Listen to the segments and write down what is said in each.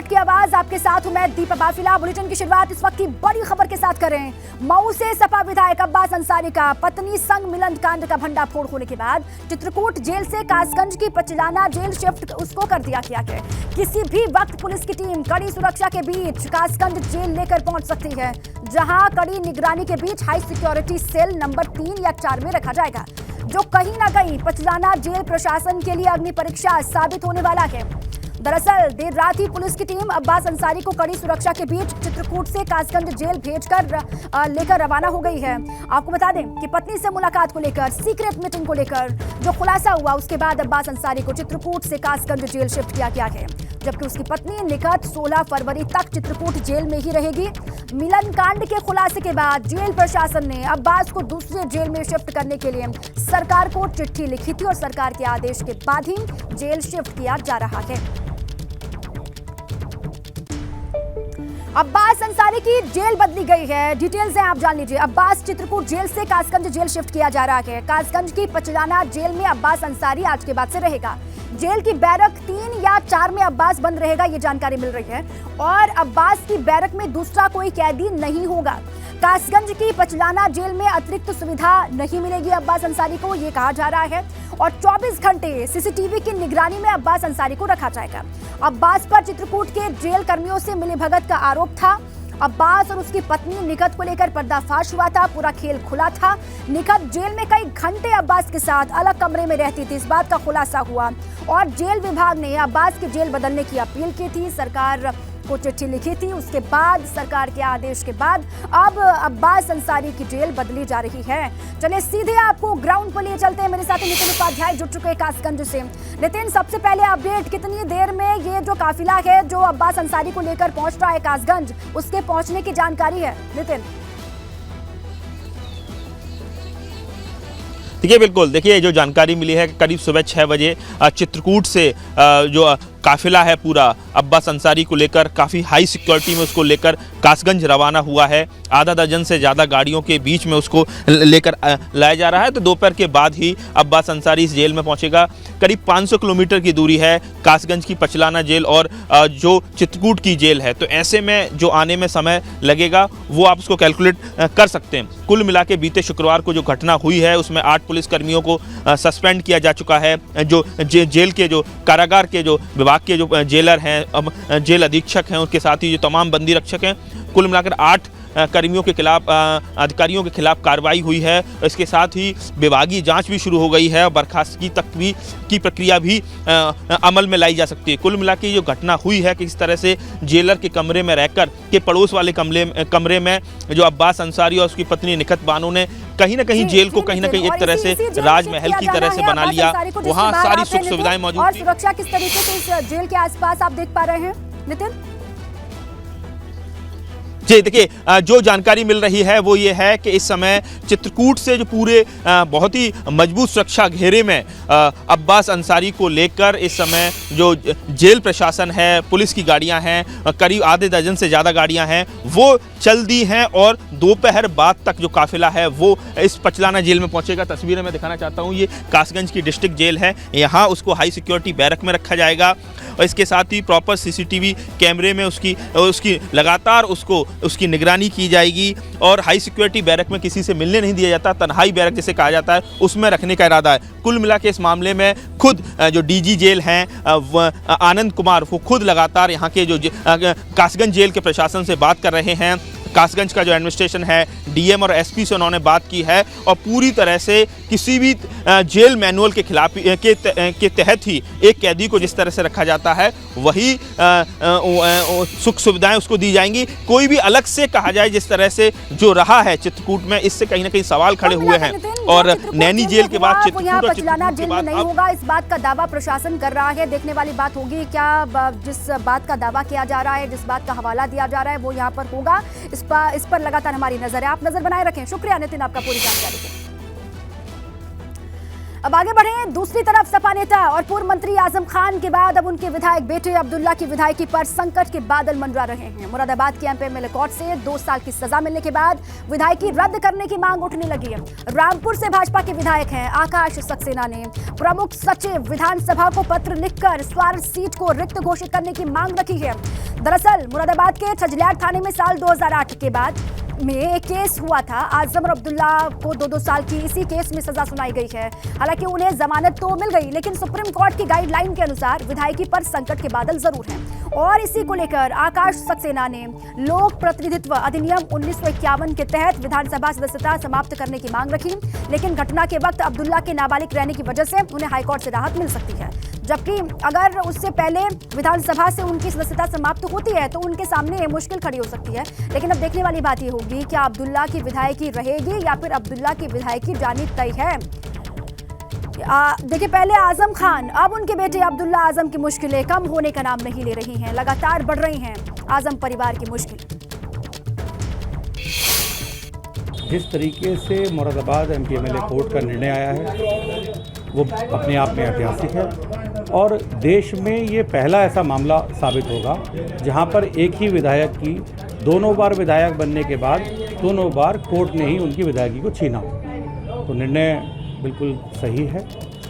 चिचियाहट की आवाज आपके साथ हूं मैं दीपा बाफिला। बुलेटिन की शुरुआत इस वक्त की बड़ी खबर के साथ करें। मऊ से सपा विधायक अब्बास अंसारी का पत्नी संग मिलन कांड का भंडाफोड़ होने के बाद चित्रकूट जेल से कासगंज की पचलाना जेल शिफ्ट उसको कर दिया गया है। किसी भी वक्त पुलिस की टीम कड़ी सुरक्षा के बीच कासगंज जेल लेकर पहुंच सकती है, जहां कड़ी निगरानी के बीच हाई सिक्योरिटी सेल नंबर 3 या 4 में रखा जाएगा, जो कहीं ना कहीं पचलाना जेल प्रशासन के लिए अग्नि परीक्षा साबित होने वाला है। दरअसल देर रात ही पुलिस की टीम अब्बास अंसारी को कड़ी सुरक्षा के बीच चित्रकूट से कासगंज जेल भेजकर लेकर रवाना हो गई है। आपको बता दें कि पत्नी से मुलाकात को लेकर, सीक्रेट मीटिंग को लेकर जो खुलासा हुआ, उसके बाद अब्बास अंसारी को चित्रकूट से कासगंज जेल शिफ्ट किया गया है, जबकि उसकी पत्नी निकट 16 फरवरी तक चित्रकूट जेल में ही रहेगी। मिलन कांड के खुलासे के बाद जेल प्रशासन ने अब्बास को दूसरे जेल में शिफ्ट करने के लिए सरकार को चिट्ठी लिखी थी और सरकार के आदेश के बाद ही जेल शिफ्ट किया जा रहा है। अब्बास अंसारी की जेल बदली गई है, डिटेल्स हैं आप जान लीजिए। अब्बास चित्रकूट जेल से कासगंज जेल शिफ्ट किया जा रहा है। कासगंज की पचलाना जेल में अब्बास अंसारी आज के बाद से रहेगा। जेल की बैरक 3 या 4 में अब्बास बंद रहेगा, ये जानकारी मिल रही है, और अब्बास की बैरक में दूसरा कोई कैदी नहीं होगा। कासगंज की पचलाना जेल में अतिरिक्त सुविधा नहीं मिलेगी अब्बास अंसारी को, ये कहा जा रहा है, और 24 घंटे सीसीटीवी की निगरानी में अब्बास अंसारी को रखा जाएगा। अब्बास पर चित्रकूट के जेल कर्मियों से मिलीभगत का आरोप था। अब्बास और उसकी पत्नी निकट को लेकर पर्दाफाश हुआ था, पूरा खेल खुला था। निकट जेल में कई घंटे अब्बास के साथ अलग कमरे में रहती थी, इस बात का खुलासा हुआ, और जेल विभाग ने अब्बास की जेल बदलने की अपील की थी, सरकार को चिट्ठी लिखी थी। उसके बाद सरकार के आदेश के बाद अब अब्बास अंसारी की जेल बदली जा रही है। चलिए सीधे आपको ग्राउंड पर लिए चलते हैं, मेरे साथ नितिन उपाध्याय जुड़ चुके हैं कासगंज से। नितिन, सबसे पहले अपडेट, कितनी देर में ये जो काफिला है जो अब्बास अंसारी को लेकर पहुंच रहा है कासगंज, उसके पहुंचने की जानकारी है नितिन? देखिए बिल्कुल, देखिए जो जानकारी मिली है करीब सुबह 6 बजे चित्रकूट से जो काफिला है पूरा अब्बास अंसारी को लेकर काफ़ी हाई सिक्योरिटी में उसको लेकर कासगंज रवाना हुआ है। आधा दर्जन से ज़्यादा गाड़ियों के बीच में उसको लेकर लाया जा रहा है। तो दोपहर के बाद ही अब्बास अंसारी इस जेल में पहुंचेगा। करीब 500 किलोमीटर की दूरी है कासगंज की पचलाना जेल और जो चित्रकूट की जेल है, तो ऐसे में जो आने में समय लगेगा वो आप उसको कैलकुलेट कर सकते हैं। कुल मिला के बीते शुक्रवार को जो घटना हुई है उसमें 8 पुलिसकर्मियों को सस्पेंड किया जा चुका है। जो जेल के जो कारागार के जो विभाग के जो जेलर हैं, अब जेल अधीक्षक हैं, उनके साथ ही जो तमाम बंदी रक्षक हैं, कुल मिलाकर 8 कर्मियों के खिलाफ, अधिकारियों के खिलाफ कार्रवाई हुई है। इसके साथ ही विभागीय जांच भी शुरू हो गई है और बर्खास्तगी तक भी की प्रक्रिया भी अमल में लाई जा सकती है। कुल मिला के जो घटना हुई है कि किस तरह से जेलर के कमरे में रहकर के पड़ोस वाले कमरे में जो अब्बास अंसारी और उसकी पत्नी निकत बानो ने कहीं ना कहीं जेल को कहीं ना कहीं एक तरह से राजमहल की तरह से बना लिया। वहाँ सारी सुख सुविधाएं मौजूद और सुरक्षा किस तरीके से इस जेल के आसपास आप देख पा रहे हैं नितिन? जी देखिए, जो जानकारी मिल रही है वो ये है कि इस समय चित्रकूट से जो पूरे बहुत ही मजबूत सुरक्षा घेरे में अब्बास अंसारी को लेकर इस समय जो जेल प्रशासन है, पुलिस की गाड़ियां हैं, करीब आधे दर्जन से ज़्यादा गाड़ियां हैं, वो चल दी हैं और दोपहर बाद तक जो काफिला है वो इस पचलाना जेल में पहुंचेगा। तस्वीरें मैं दिखाना चाहता हूं, ये कासगंज की डिस्ट्रिक्ट जेल है, यहाँ उसको हाई सिक्योरिटी बैरक में रखा जाएगा और इसके साथ ही प्रॉपर सीसीटीवी कैमरे में उसकी लगातार उसकी निगरानी की जाएगी और हाई सिक्योरिटी बैरक में किसी से मिलने नहीं दिया जाता, तन्हाई बैरक जिसे कहा जाता है उसमें रखने का इरादा है। कुल मिला के इस मामले में खुद जो डीजी जेल हैं आनंद कुमार, वो खुद लगातार यहाँ के जो कासगंज जेल के प्रशासन से बात कर रहे हैं। कासगंज का जो एडमिनिस्ट्रेशन है, डीएम और एसपी से उन्होंने बात की है और पूरी तरह से किसी भी जेल मैनुअल के खिलाफ के तहत ही एक कैदी को जिस तरह से रखा जाता है वही सुख सुविधाएं उसको दी जाएंगी। कोई भी अलग से कहा जाए जिस तरह से जो रहा है चित्रकूट में, इससे कहीं ना कहीं सवाल खड़े हुए हैं। और नैनी जेल के बाद चित्रकूट जेल में नहीं होगा, इस बात का दावा प्रशासन कर रहा है। देखने वाली बात होगी क्या जिस बात का दावा किया जा रहा है, जिस बात का हवाला दिया जा रहा है वो यहाँ पर होगा। इस पर लगातार हमारी नजर है, आप नजर बनाए रखें। शुक्रिया नितिन आपका पूरी जानकारी के। अब आगे बढ़े। दूसरी तरफ सपा नेता और पूर्व मंत्री आजम खान के बाद अब उनके विधायक बेटे अब्दुल्ला की विधायकी पर संकट के बादल मंडरा रहे हैं। मुरादाबाद के एमपी कोर्ट से 2 साल की सजा मिलने के बाद विधायकी रद्द करने की मांग उठने लगी है। रामपुर से भाजपा के विधायक हैं आकाश सक्सेना ने प्रमुख सचिव विधानसभा को पत्र लिखकर स्वार सीट को रिक्त घोषित करने की मांग रखी है। दरअसल मुरादाबाद के छजलियाट थाने में साल 2008 के बाद में एक केस हुआ था। आजम और अब्दुल्ला को 2-2 साल की इसी केस में सजा सुनाई गई है। हालांकि उन्हें जमानत तो मिल गई, लेकिन सुप्रीम कोर्ट की गाइडलाइन के अनुसार विधायकी पर संकट के बादल जरूर हैं। और इसी को लेकर आकाश सक्सेना ने लोक प्रतिनिधित्व अधिनियम 1951 के तहत विधानसभा सदस्यता समाप्त करने की मांग रखी, लेकिन घटना के वक्त अब्दुल्ला के नाबालिग रहने की वजह से उन्हें हाईकोर्ट से राहत मिल सकती है, जबकि अगर उससे पहले विधानसभा से उनकी सदस्यता समाप्त होती है तो उनके सामने मुश्किल खड़ी हो सकती है। लेकिन अब देखने वाली बात यह होगी क्या अब्दुल्ला की विधायकी रहेगी या फिर अब्दुल्ला की विधायकी जानी तय है। देखिए, पहले आजम खान, अब उनके बेटे अब्दुल्ला आजम की मुश्किलें कम होने का नाम नहीं ले रही हैं। लगातार बढ़ रही हैं आजम परिवार की मुश्किल। जिस तरीके से मुरादाबाद एमपी-एमएलए कोर्ट का निर्णय आया है वो अपने आप में ऐतिहासिक है और देश में ये पहला ऐसा मामला साबित होगा जहां पर एक ही विधायक की दोनों बार विधायक बनने के बाद दोनों बार कोर्ट ने ही उनकी विधायकी को छीना। तो निर्णय बिल्कुल सही है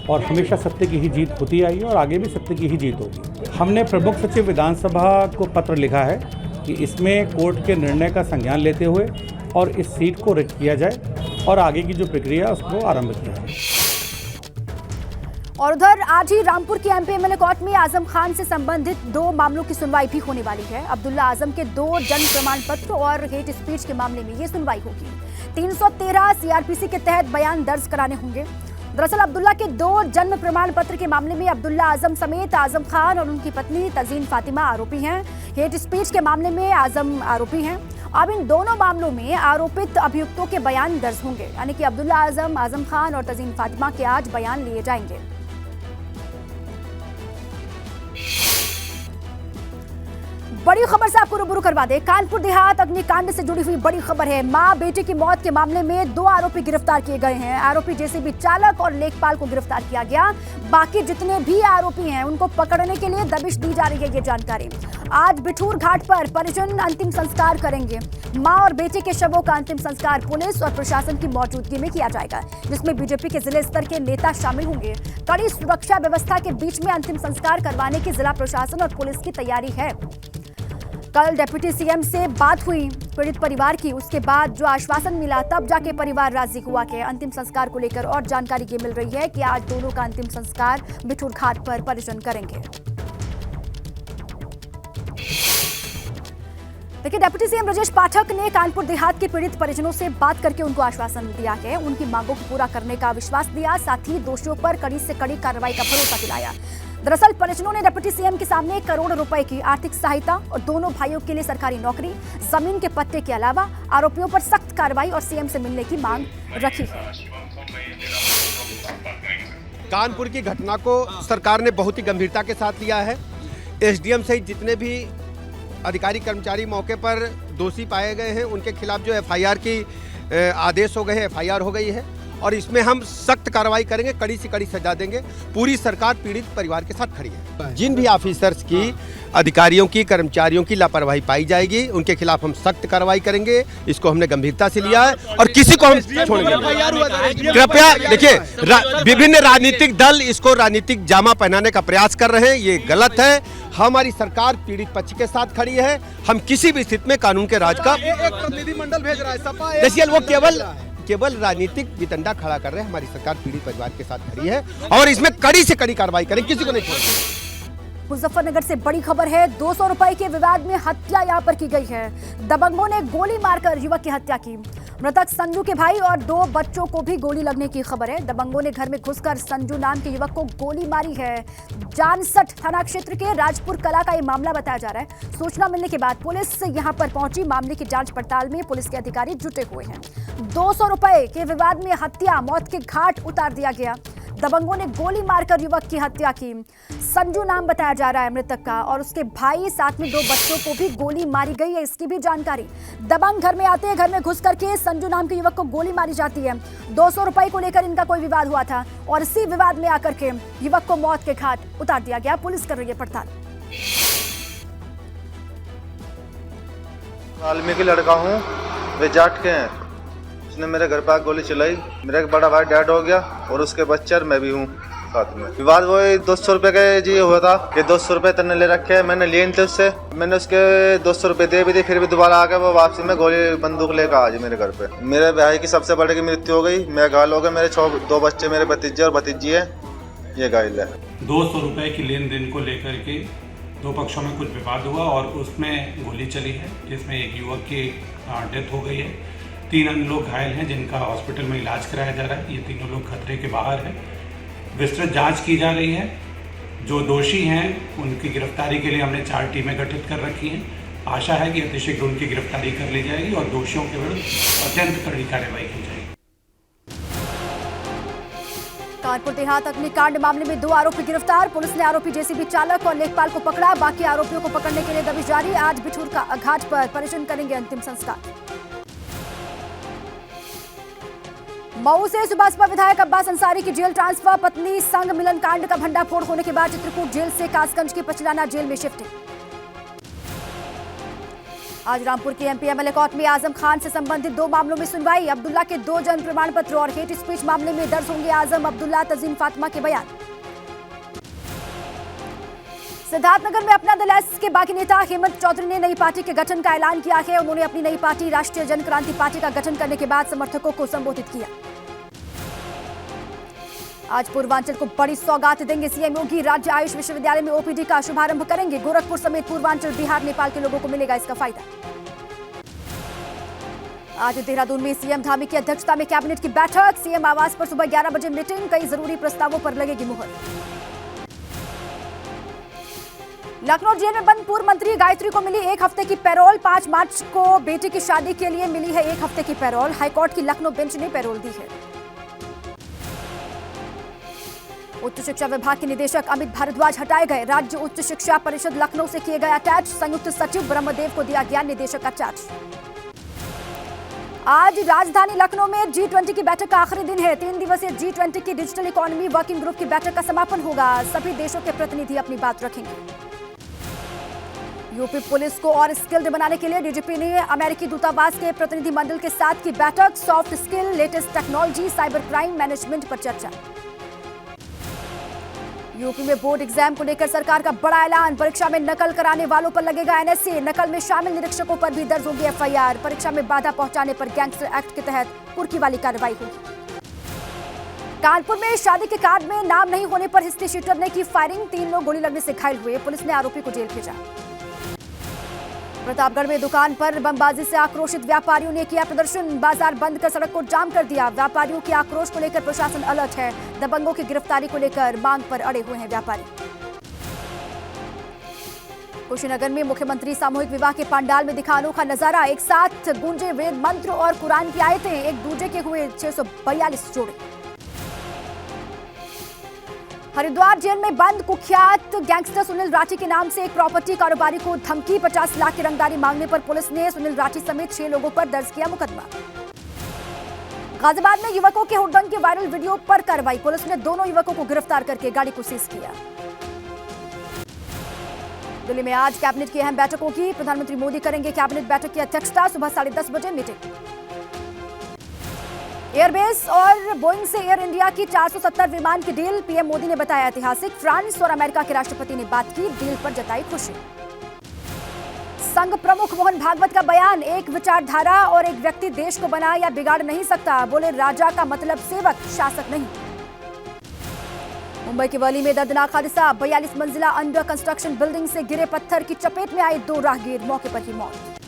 और हमेशा सत्य की ही जीत होती आई है और आगे भी सत्य की ही जीत होगी। हमने प्रमुख सचिव विधानसभा को पत्र लिखा है कि इसमें कोर्ट के निर्णय का संज्ञान लेते हुए और इस सीट को रिक्त किया जाए और आगे की जो प्रक्रिया है उसको आरंभ किया जाए। और उधर आज ही रामपुर की एमपी-एमएलए कोर्ट में आजम खान से संबंधित 2 मामलों की सुनवाई भी होने वाली है। अब्दुल्ला आजम के 2 जन्म प्रमाण पत्र और हेट स्पीच के मामले में ये सुनवाई होगी। 313 सीआरपीसी के तहत बयान दर्ज कराने होंगे। दरअसल अब्दुल्ला के 2 जन्म प्रमाण पत्र के मामले में अब्दुल्ला आजम समेत आजम खान और उनकी पत्नी तजीन फातिमा आरोपी हैं। हेट स्पीच के मामले में आजम आरोपी हैं। अब इन दोनों मामलों में आरोपित अभियुक्तों के बयान दर्ज होंगे, यानी कि अब्दुल्ला आजम, आजम खान और तजीन फातिमा के आज बयान लिए जाएंगे। बड़ी खबर से आपको रूबरू करवा दे। कानपुर देहात अग्निकांड से जुड़ी हुई बड़ी खबर है। मां बेटे की मौत के मामले में 2 आरोपी गिरफ्तार किए गए हैं। आरोपी जेसीबी चालक और लेखपाल को गिरफ्तार किया गया। बाकी जितने भी आरोपी हैं उनको पकड़ने के लिए दबिश दी जा रही है। ये जानकारी आज बिठूर घाट पर परिजन अंतिम संस्कार करेंगे। मां और बेटे के शवों का अंतिम संस्कार पुलिस और प्रशासन की मौजूदगी में किया जाएगा, जिसमें बीजेपी के जिले स्तर के नेता शामिल होंगे। कड़ी सुरक्षा व्यवस्था के बीच में अंतिम संस्कार करवाने की जिला प्रशासन और पुलिस की तैयारी है। कल डिप्टी सीएम से बात हुई पीड़ित परिवार की, उसके बाद जो आश्वासन मिला तब जाके परिवार राजी हुआ कि अंतिम संस्कार को लेकर। और जानकारी ये मिल रही है कि आज दोनों का अंतिम संस्कार बिठूर घाट पर परिजन करेंगे। देखिए, डिप्टी सीएम ब्रजेश पाठक ने कानपुर देहात के पीड़ित परिजनों से बात करके उनको आश्वासन दिया है, उनकी मांगों को पूरा करने का विश्वास दिया, साथ ही दोषियों पर कड़ी से कड़ी कार्रवाई का भरोसा दिलाया। दरअसल परिजनों ने डिप्टी सीएम के सामने 1 करोड़ रुपए की आर्थिक सहायता और दोनों भाइयों के लिए सरकारी नौकरी, जमीन के पट्टे के अलावा आरोपियों पर सख्त कार्रवाई और सीएम से मिलने की मांग रखी है। कानपुर की घटना को सरकार ने बहुत ही गंभीरता के साथ लिया है। एसडीएम सहित जितने भी अधिकारी कर्मचारी मौके पर दोषी पाए गए हैं उनके खिलाफ जो एफआईआर की आदेश हो गए हैं, एफआईआर हो गई है और इसमें हम सख्त कार्रवाई करेंगे, कड़ी से कड़ी सजा देंगे। पूरी सरकार पीड़ित परिवार के साथ खड़ी है। जिन भी ऑफिसर्स की, अधिकारियों की, कर्मचारियों की लापरवाही पाई जाएगी उनके खिलाफ हम सख्त कार्रवाई करेंगे। इसको हमने गंभीरता से लिया है और किसी को हम छोड़ेंगे। कृपया देखिए, विभिन्न राजनीतिक दल इसको राजनीतिक जामा पहनाने का प्रयास कर रहे हैं, ये गलत है। हमारी सरकार पीड़ित पक्ष के साथ खड़ी है। हम किसी भी स्थिति में कानून के राज का एक प्रतिनिधिमंडल भेज रहा है सपा, देखिए वो केवल राजनीतिक वितंडा खड़ा कर रहे हैं। हमारी सरकार पीड़ित परिवार के साथ खड़ी है और इसमें कड़ी से कड़ी कार्रवाई करें, किसी को नहीं छोड़ेंगे। मुजफ्फरनगर से बड़ी खबर है। 200 रुपए के विवाद में हत्या यहां पर की गई है। दबंगों ने गोली मारकर युवक की हत्या की। मृतक संजू के भाई और 2 बच्चों को भी गोली लगने की खबर है। दबंगों ने घर में घुसकर संजू नाम के युवक को गोली मारी है। जानसठ थाना क्षेत्र के राजपुर कला का ये मामला बताया जा रहा है। सूचना मिलने के बाद पुलिस यहां पर पहुंची। मामले की जांच पड़ताल में पुलिस के अधिकारी जुटे हुए हैं। 200 रुपए के विवाद में हत्या, मौत के घाट उतार दिया गया। दबंगों ने गोली मारकर युवक की हत्या की। संजू नाम बताया जा रहा है मृतक का और उसके भाई साथ में 2 बच्चों को भी गोली मारी गई है, इसकी भी जानकारी। दबंग घर में आते हैं, घर में घुस करके संजू नाम के युवक को गोली मारी जाती है। 200 रुपए को लेकर इनका कोई विवाद हुआ था और इसी विवाद में आकर के युवक को मौत के घाट उतार दिया गया। पुलिस कर रही है पड़ताल। वाल्मीकि लड़का हूँ, वे जाट के हैं। उसने मेरे घर पर गोली चलाई, मेरा एक बड़ा भाई डेड हो गया और उसके बच्चे और मैं भी हूँ साथ में। विवाद वो 200 रुपए का जी हुआ था कि 200 रुपए तने ले रखे हैं, मैंने लिए थे उससे, मैंने उसके 200 रुपए दे भी दी, फिर भी दोबारा आकर वो वापसी में गोली बंदूक लेकर आज मेरे घर पे। मेरे भाई की सबसे बड़े की मृत्यु हो गई, मैं घायल हो गया, मेरे 2 बच्चे मेरे भतीजे और भतीजी है, ये घायल है। 200 रुपए की लेन देन को लेकर के 2 पक्षों में कुछ विवाद हुआ और उसमें गोली चली है, जिसमें एक युवक की डेथ हो गई है। 3 अन्य लोग घायल हैं जिनका हॉस्पिटल में इलाज कराया जा रहा है। ये तीनों लोग खतरे के बाहर हैं। विस्तृत जांच की जा रही है। जो दोषी हैं उनकी गिरफ्तारी के लिए हमने 4 टीमें गठित कर रखी हैं। आशा है कि अतिशीघ्र उनकी गिरफ्तारी कर ली जाएगी और दोषियों के विरुद्ध अत्यंत कड़ी कार्रवाई की जाएगी। कानपुर देहात अग्निकांड मामले में 2 आरोपी गिरफ्तार। पुलिस ने आरोपी जेसीबी चालक और लेखपाल को पकड़ा। बाकी आरोपियों को पकड़ने के लिए दबिश जारी। आज बिठूर का घाट पर परिजन करेंगे अंतिम संस्कार। मऊ से सुबह विधायक अब्बास अंसारी की जेल ट्रांसफर। पत्नी संग मिलन कांड का भंडाफोड़ होने के बाद चित्रकूट जेल से कासगंज की पचलाना जेल में शिफ्टिंग। आज रामपुर के एमपी एमएलए कोर्ट में आजम खान से संबंधित 2 मामलों में सुनवाई। अब्दुल्ला के 2 जन्म प्रमाण पत्र और हेट स्पीच मामले में दर्ज होंगे आजम, अब्दुल्ला, तजीन फातिमा के बयान। सिद्धार्थनगर में अपना दल एस के बागी नेता हेमंत चौधरी ने नई पार्टी के गठन का ऐलान किया है। उन्होंने अपनी नई पार्टी राष्ट्रीय जनक्रांति पार्टी का गठन करने के बाद समर्थकों को संबोधित किया। आज पूर्वांचल को बड़ी सौगात देंगे सीएम योगी। राज्य आयुष विश्वविद्यालय में ओपीडी का शुभारंभ करेंगे। गोरखपुर समेत पूर्वांचल, बिहार, नेपाल के लोगों को मिलेगा इसका फायदा। आज देहरादून में सीएम धामी की अध्यक्षता में कैबिनेट की बैठक। सीएम आवास पर सुबह 11 बजे मीटिंग। कई जरूरी प्रस्तावों पर लगेगी मुहर। लखनऊ जेल में बंद पूर्व मंत्री गायत्री को मिली 1 हफ्ते की पैरोल। 5 मार्च को बेटी की शादी के लिए मिली है 1 हफ्ते की पैरोल। हाईकोर्ट की लखनऊ बेंच ने पैरोल दी है। उच्च शिक्षा विभाग के निदेशक अमित भारद्वाज हटाए गए। राज्य उच्च शिक्षा परिषद लखनऊ से किए गए अटैच। संयुक्त सचिव ब्रह्मदेव को दिया गया निदेशक का चार्ज। आज राजधानी लखनऊ में G20 की बैठक का आखिरी दिन है। 3 दिवसीय G20 की डिजिटल इकोनॉमी वर्किंग ग्रुप की बैठक का समापन होगा। सभी देशों के प्रतिनिधि अपनी बात रखेंगे। यूपी पुलिस को और स्किल्ड बनाने के लिए डीजीपी ने अमेरिकी दूतावास के प्रतिनिधि मंडल के साथ की बैठक। Soft skill, latest technology, cyber crime management पर चर्चा। यूपी में बोर्ड एग्जाम को लेकर सरकार का बड़ा ऐलान। परीक्षा में नकल कराने वालों पर लगेगा एनएसए। नकल में शामिल निरीक्षकों पर भी दर्ज होगी एफआईआर। परीक्षा में बाधा पहुंचाने पर गैंगस्टर एक्ट के तहत कुर्की वाली कार्रवाई होगी। कानपुर में शादी के कार्ड में नाम नहीं होने पर हिस्ट्री शीटर ने की फायरिंग। 3 लोग गोली लगने से घायल हुए। पुलिस ने आरोपी को जेल भेजा। प्रतापगढ़ में दुकान पर बमबाजी से आक्रोशित व्यापारियों ने किया प्रदर्शन। बाजार बंद कर सड़क को जाम कर दिया। व्यापारियों के आक्रोश को लेकर प्रशासन अलर्ट है। दबंगों की गिरफ्तारी को लेकर मांग पर अड़े हुए हैं व्यापारी। कुशीनगर में मुख्यमंत्री सामूहिक विवाह के पंडाल में दिखा अनोखा नजारा। एक साथ गूंजे वेद मंत्र और कुरान की आयतें। एक दूजे के हुए 642 जोड़े। हरिद्वार जेल में बंद कुख्यात गैंगस्टर सुनील राठी के नाम से एक प्रॉपर्टी कारोबारी को धमकी। 50 लाख की रंगदारी मांगने पर पुलिस ने सुनील राठी समेत 6 लोगों पर दर्ज किया मुकदमा। गाजियाबाद में युवकों के हुड़दंग के वायरल वीडियो पर कार्रवाई। पुलिस ने दोनों युवकों को गिरफ्तार करके गाड़ी को सीज किया। दिल्ली में आज कैबिनेट की अहम बैठक होगी। प्रधानमंत्री मोदी करेंगे कैबिनेट बैठक की अध्यक्षता। सुबह 10:30 बजे मीटिंग। एयरबेस और बोइंग से एयर इंडिया की 470 विमान की डील पीएम मोदी ने बताया ऐतिहासिक। फ्रांस और अमेरिका के राष्ट्रपति ने बात की। डील पर जताई खुशी। संघ प्रमुख मोहन भागवत का बयान। एक विचारधारा और एक व्यक्ति देश को बना या बिगाड़ नहीं सकता। बोले राजा का मतलब सेवक, शासक नहीं। मुंबई के वर्ली में दर्दनाक हादसा। 42 मंजिला अंडर कंस्ट्रक्शन बिल्डिंग से गिरे पत्थर की चपेट में आए 2 राहगीर, मौके पर ही मौत।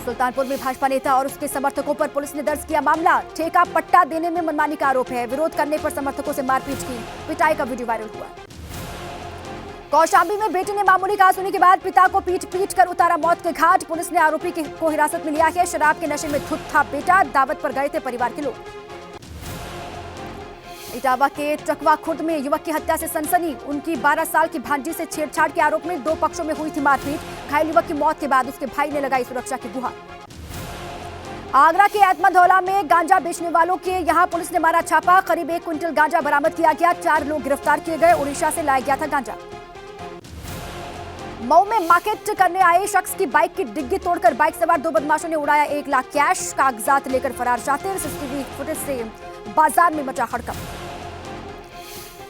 सुल्तानपुर में भाजपा नेता और उसके समर्थकों पर पुलिस ने दर्ज किया मामला। ठेका पट्टा देने में मनमानी का आरोप है। विरोध करने पर समर्थकों से मारपीट की। पिटाई का वीडियो वायरल हुआ। कौशाम्बी में बेटी ने मामूली कहा सुनी के बाद पिता को पीट कर उतारा मौत के घाट। पुलिस ने आरोपी को हिरासत में लिया है। शराब के नशे में धुत था बेटा। दावत पर गए थे परिवार के लोग। इटावा के चकवा खुर्द में युवक की हत्या से सनसनी। उनकी 12 साल की भांजी से छेड़छाड़ के आरोप में 2 पक्षों में हुई थी मारपीट। घायल युवक की मौत के बाद उसके भाई ने लगाई सुरक्षा की गुहार। आगरा के एतमादौला में गांजा बेचने वालों के यहां पुलिस ने मारा छापा। करीब 1 क्विंटल गांजा बरामद किया गया। 4 लोग गिरफ्तार किए गए। उड़ीसा से लाया गया था गांजा। मऊ में मार्केट करने आए शख्स की बाइक की डिग्गी तोड़कर बाइक सवार 2 बदमाशों ने उड़ाया 1 लाख कैश। कागजात लेकर फरार शातिर। सीसीटीवी फुटेज से बाजार में मचा हड़कंप।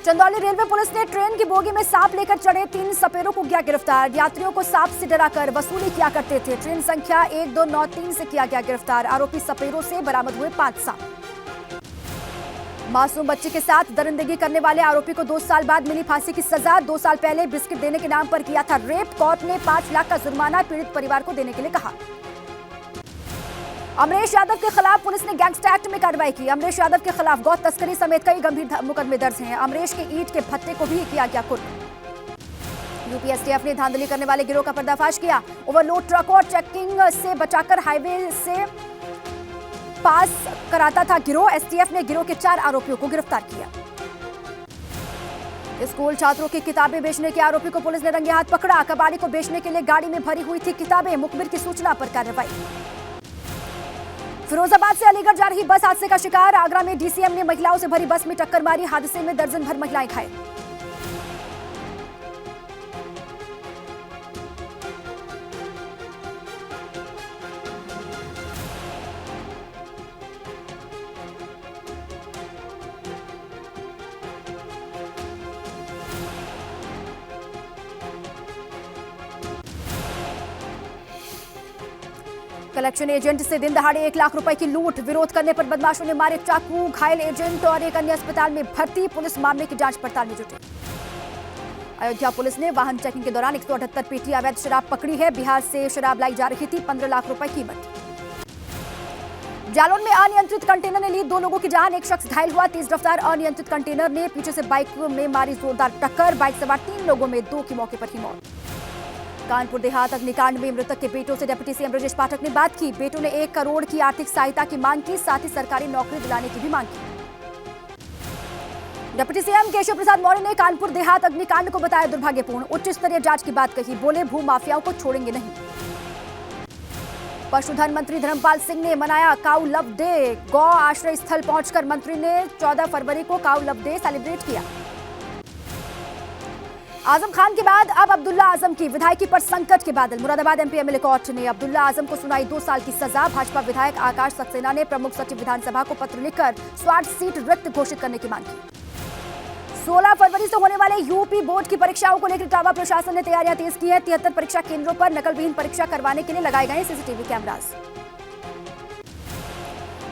चंदौली रेलवे पुलिस ने ट्रेन की बोगी में सांप लेकर चढ़े 3 सपेरों को किया गिरफ्तार। यात्रियों को सांप से डराकर वसूली किया करते थे। ट्रेन संख्या 1293 से किया गया गिरफ्तार। आरोपी सपेरों से बरामद हुए 5 सांप। मासूम बच्चे के साथ दरिंदगी करने वाले आरोपी को 2 साल बाद मिली फांसी की सजा। 2 साल पहले बिस्किट देने के नाम पर किया था रेप। कोर्ट ने 5 लाख का जुर्माना पीड़ित परिवार को देने के लिए कहा। अमरेश यादव के खिलाफ पुलिस ने गैंगस्टर एक्ट में कार्रवाई की। अमरेश यादव के खिलाफ गौ तस्करी समेत कई गंभीर मुकदमे दर्ज हैं। अमरेश के ईंट के भत्ते को भी किया गया कुर्क। यूपीएसटीएफ ने धांधली करने वाले गिरोह का पर्दाफाश किया। ओवरलोड ट्रकों और चेकिंग से बचाकर हाईवे से पास कराता था गिरोह। एसटीएफ ने गिरोह के 4 आरोपियों को गिरफ्तार किया। स्कूल छात्रों की किताबें बेचने के आरोपी को पुलिस ने रंगे हाथ पकड़ा। कबाड़ी को बेचने के लिए गाड़ी में भरी हुई थी किताबें। मुखबिर की सूचना पर कार्रवाई। फिरोजाबाद से अलीगढ़ जा रही बस हादसे का शिकार। आगरा में डीसीएम ने महिलाओं से भरी बस में टक्कर मारी। हादसे में दर्जन भर महिलाएं घायल। कलेक्शन एजेंट से दिन दहाड़े 1 लाख रुपए की लूट। विरोध करने पर बदमाशों ने मारे चाकू। घायल एजेंट और एक अन्य अस्पताल में भर्ती। पुलिस मामले की जांच पड़ताल में जुटी। अयोध्या पुलिस ने वाहन चेकिंग के दौरान 178 पेटी अवैध शराब पकड़ी है। बिहार से शराब लाई जा रही थी। 15 लाख रुपए कीमत। जालौन में अनियंत्रित कंटेनर ने ली 2 लोगों की जान। एक शख्स घायल हुआ। तेज रफ्तार अनियंत्रित कंटेनर ने पीछे से बाइक में मारी जोरदार टक्कर। बाइक सवार 3 लोगों में 2 की मौके पर ही मौत। कानपुर देहात अग्निकांड में मृतक के बेटों से डिप्टी सीएम ब्रजेश पाठक ने बात की। बेटों ने 1 करोड़ की आर्थिक सहायता की मांग की। साथ ही सरकारी नौकरी दिलाने की भी मांग की। डिप्टी सीएम केशव प्रसाद मौर्य ने कानपुर देहात अग्निकांड को बताया दुर्भाग्यपूर्ण। उच्च स्तरीय जांच की बात कही। बोले भू माफियाओं को छोड़ेंगे नहीं। पशुधन मंत्री धर्मपाल सिंह ने मनाया काऊ लव डे। गौ आश्रय स्थल पहुंचकर मंत्री ने 14 फरवरी को काऊ लव डे सेलिब्रेट किया। आजम खान के बाद अब अब्दुल्ला आजम की विधायकी पर संकट के बादल। मुरादाबाद एमपी एमएलए कोर्ट ने अब्दुल्ला आजम को सुनाई 2 साल की सजा। भाजपा विधायक आकाश सक्सेना ने प्रमुख सचिव विधानसभा को पत्र लिखकर स्वाट सीट रिक्त घोषित करने की मांग की। 16 फरवरी से होने वाले यूपी बोर्ड की परीक्षाओं को लेकर इटावा प्रशासन ने तैयारियां तेज की है। 73 परीक्षा केंद्रों पर नकलविहीन परीक्षा करवाने के लिए लगाए गए सीसीटीवी कैमरास।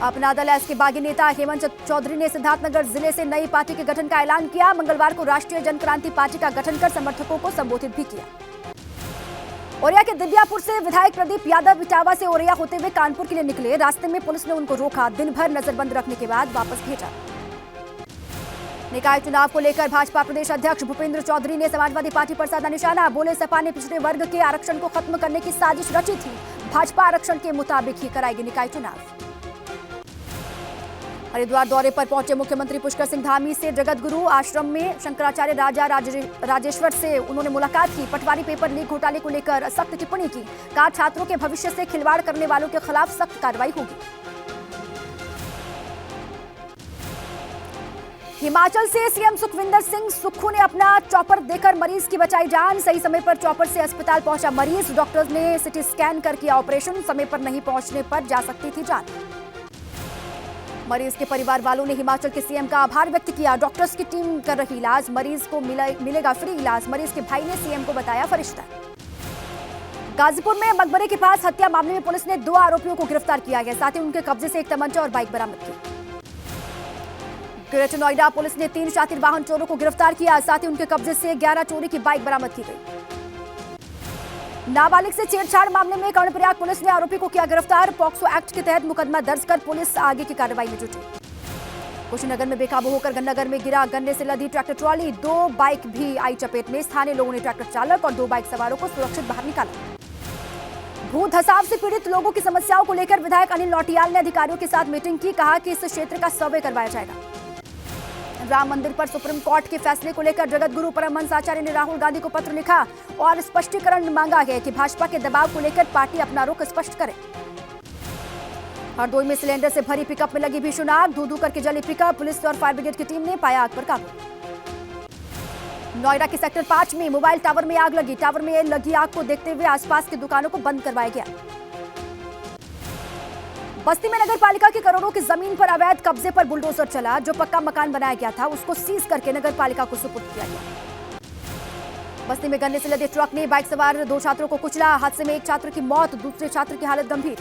अपना दल एस के बागी नेता हेमंत चौधरी ने सिद्धार्थनगर जिले से नई पार्टी के गठन का ऐलान किया। मंगलवार को राष्ट्रीय जनक्रांति पार्टी का गठन कर समर्थकों को संबोधित भी किया। ओरिया के दिव्यापुर से विधायक प्रदीप यादव इटावा से ओरिया होते हुए कानपुर के लिए निकले। रास्ते में पुलिस ने उनको रोका। दिन भर नजरबंद रखने के बाद वापस भेजा। निकाय चुनाव को लेकर भाजपा प्रदेश अध्यक्ष भूपेंद्र चौधरी ने समाजवादी पार्टी पर साधा निशाना। बोले सपा ने पिछड़े वर्ग के आरक्षण को खत्म करने की साजिश रची थी। भाजपा आरक्षण के मुताबिक ही कराएगी निकाय चुनाव। हरिद्वार दौरे पर पहुंचे मुख्यमंत्री पुष्कर सिंह धामी से जगत गुरु आश्रम में शंकराचार्य राजा राजेश्वर से उन्होंने मुलाकात की। पटवारी पेपर लीक घोटाले को लेकर सख्त टिप्पणी की। कहा छात्रों के भविष्य से खिलवाड़ करने वालों के खिलाफ सख्त कार्रवाई होगी। हिमाचल से सीएम सुखविंदर सिंह सुक्खू ने अपना चॉपर देकर मरीज की बचाई जान। सही समय पर चॉपर से अस्पताल पहुंचा मरीज। डॉक्टर्स ने सिटी स्कैन कर किया ऑपरेशन। समय पर नहीं पहुंचने पर जा सकती थी जान। मरीज के परिवार वालों ने हिमाचल के सीएम का आभार व्यक्त किया। डॉक्टर्स की टीम कर रही इलाज। मरीज को मिलेगा फ्री इलाज। मरीज के भाई ने सीएम को बताया फरिश्ता। गाजीपुर में मकबरे के पास हत्या मामले में पुलिस ने 2 आरोपियों को गिरफ्तार किया है। साथ ही उनके कब्जे से एक तमंचा और बाइक बरामद की। ग्रेटर नोएडा पुलिस ने 3 शातिर वाहन चोरों को गिरफ्तार किया। साथ ही उनके कब्जे से 11 चोरी की बाइक बरामद की गई। नाबालिग से छेड़छाड़ मामले में कर्णप्रयाग पुलिस ने आरोपी को किया गिरफ्तार। पॉक्सो एक्ट के तहत मुकदमा दर्ज कर पुलिस आगे की कार्रवाई में जुटी। कुशीनगर में बेकाबू होकर गन्नागर में गिरा गन्ने से लदी ट्रैक्टर ट्रॉली। 2 बाइक भी आई चपेट में। स्थानीय लोगों ने ट्रैक्टर चालक और 2 बाइक सवारों को सुरक्षित बाहर निकाला। भू धसाव से पीड़ित लोगों की समस्याओं को लेकर विधायक अनिल नौटियाल ने अधिकारियों के साथ मीटिंग की। कहा कि इस क्षेत्र का सर्वे करवाया जाएगा। राम मंदिर पर सुप्रीम कोर्ट के फैसले को लेकर जगत गुरु परमहंस आचार्य ने राहुल गांधी को पत्र लिखा और स्पष्टीकरण मांगा है कि भाजपा के दबाव को लेकर पार्टी अपना रुख स्पष्ट करे। हरदोई में सिलेंडर से भरी पिकअप में लगी भीषण आग, धू-धू करके जली पिकअप, पुलिस और फायर ब्रिगेड की टीम ने पाया आग पर काबू। नोएडा के सेक्टर 5 में मोबाइल टावर में आग लगी, टावर में लगी आग को देखते हुए आसपास की दुकानों को बंद करवाया गया। बस्ती में नगर पालिका की करोड़ों की जमीन पर अवैध कब्जे पर बुलडोजर चला, जो पक्का मकान बनाया गया था उसको सीज करके नगर पालिका को सुपुर्द किया गया। बस्ती में गन्ने से लदे ट्रक ने बाइक सवार 2 छात्रों को कुचला, हादसे में एक छात्र की मौत, दूसरे छात्र की हालत गंभीर।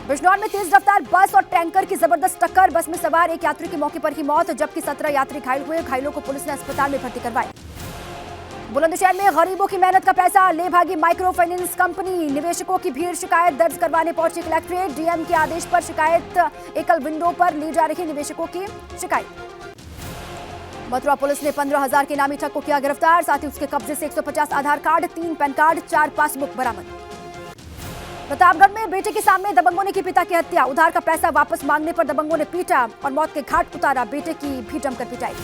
बिजनौर में तेज रफ्तार बस और टैंकर की जबरदस्त टक्कर, बस में सवार एक यात्री की मौके पर ही मौत, जबकि 17 यात्री घायल हुए। घायलों को पुलिस ने अस्पताल में भर्ती करवाया। बुलंदशहर में गरीबों की मेहनत का पैसा ले भागी माइक्रो फाइनेंस कंपनी, निवेशकों की भीड़, शिकायत दर्ज करवाने पहुंची कलेक्ट्रेट, डीएम के आदेश पर शिकायत, एकल विंडो पर ली जा रही निवेशकों की शिकायत। मथुरा पुलिस ने 15,000 के इनामी ठग को किया गिरफ्तार, साथ ही उसके कब्जे से 150 आधार कार्ड, 3 पैन कार्ड, 4 पासबुक बरामद। प्रतापगढ़ में बेटे के सामने दबंगों ने की पिता की हत्या, उधार का पैसा वापस मांगने पर दबंगों ने पीटा और मौत के घाट उतारा, बेटे की भी जमकर पिटाई।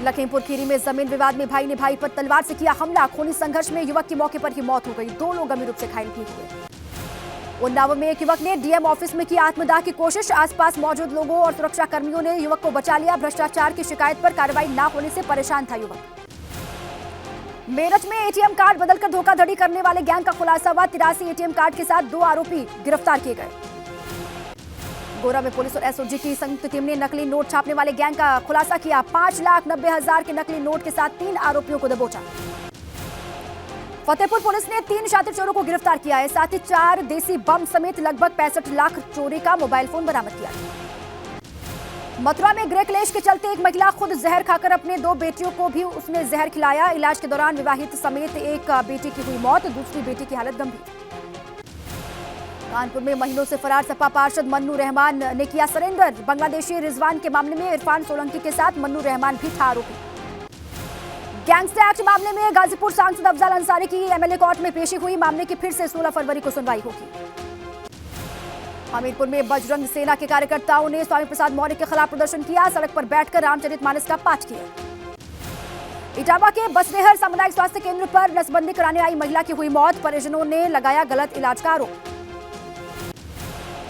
लखीमपुर खीरी में जमीन विवाद में भाई ने भाई पर तलवार से किया हमला, खूनी संघर्ष में युवक की मौके पर ही मौत हो गई, 2 लोग गंभीर रूप से घायल भी हुए। उन्नाव में एक युवक ने डीएम ऑफिस में की आत्मदाह की कोशिश, आसपास मौजूद लोगों और सुरक्षा कर्मियों ने युवक को बचा लिया। भ्रष्टाचार की शिकायत पर कार्रवाई न होने से परेशान था युवक। मेरठ में एटीएम कार्ड बदलकर धोखाधड़ी करने वाले गैंग का खुलासा हुआ, 83 एटीएम कार्ड के साथ 2 आरोपी गिरफ्तार किए गए। गोरा में पुलिस और एसओजी की संयुक्त टीम ने नकली नोट छापने वाले गैंग का खुलासा किया, 5,90,000 के नकली नोट के साथ 3 आरोपियों को दबोचा। फतेहपुर पुलिस ने 3 शातिर चोरों को गिरफ्तार किया है, साथ ही 4 देसी बम समेत लगभग 65 लाख चोरी का मोबाइल फोन बरामद किया। मथुरा में गृह क्लेश के चलते एक महिला खुद जहर खाकर अपने 2 बेटियों को भी उसने जहर खिलाया, इलाज के दौरान विवाहित समेत एक बेटी की हुई मौत, दूसरी बेटी की हालत गंभीर। कानपुर में महीनों से फरार सपा पार्षद मन्नू रहमान ने किया सरेंडर, बांग्लादेशी रिजवान के मामले में इरफान सोलंकी के साथ मन्नू रहमान भी था आरोपी। गैंगस्टर एक्ट मामले में गाजीपुर सांसद अफजल अंसारी की एमएलए कोर्ट में पेशी हुई, मामले की फिर से 16 फरवरी को सुनवाई होगी। हमीरपुर में बजरंग सेना के कार्यकर्ताओं ने स्वामी प्रसाद मौर्य के खिलाफ प्रदर्शन किया, सड़क पर बैठकर रामचरितमानस का पाठ किया। इटावा के बसरेहर सामुदायिक स्वास्थ्य केंद्र पर नसबंदी कराने आई महिला की हुई मौत, परिजनों ने लगाया गलत इलाज का आरोप।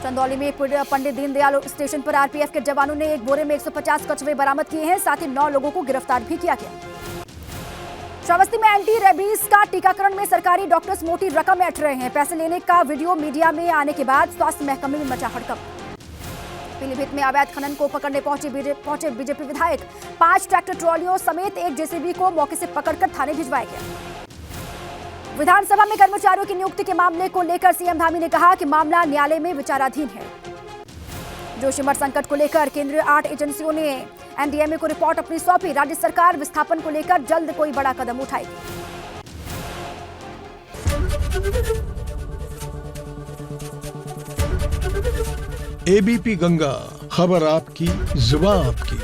चंदौली में पंडित दीनदयाल स्टेशन पर आरपीएफ के जवानों ने एक बोरे में 150 कछुए बरामद किए हैं, साथ ही 9 लोगों को गिरफ्तार भी किया गया। श्रावस्ती में एंटी रेबीज का टीकाकरण में सरकारी डॉक्टर्स मोटी रकम ऐंठ रहे हैं, पैसे लेने का वीडियो मीडिया में आने के बाद स्वास्थ्य महकमे में मचा हड़कंप। पीलीभीत में अवैध खनन को पकड़ने पहुंचे बीजेपी विधायक, 5 ट्रैक्टर ट्रॉलियों समेत एक जेसीबी को मौके से पकड़कर थाने भिजवाया गया। विधानसभा में कर्मचारियों की नियुक्ति के मामले को लेकर सीएम धामी ने कहा कि मामला न्यायालय में विचाराधीन है। जोशीमठ संकट को लेकर केंद्रीय 8 एजेंसियों ने एनडीएमए को रिपोर्ट अपनी सौंपी, राज्य सरकार विस्थापन को लेकर जल्द कोई बड़ा कदम उठाएगी। एबीपी गंगा, खबर आपकी, जुबान आपकी।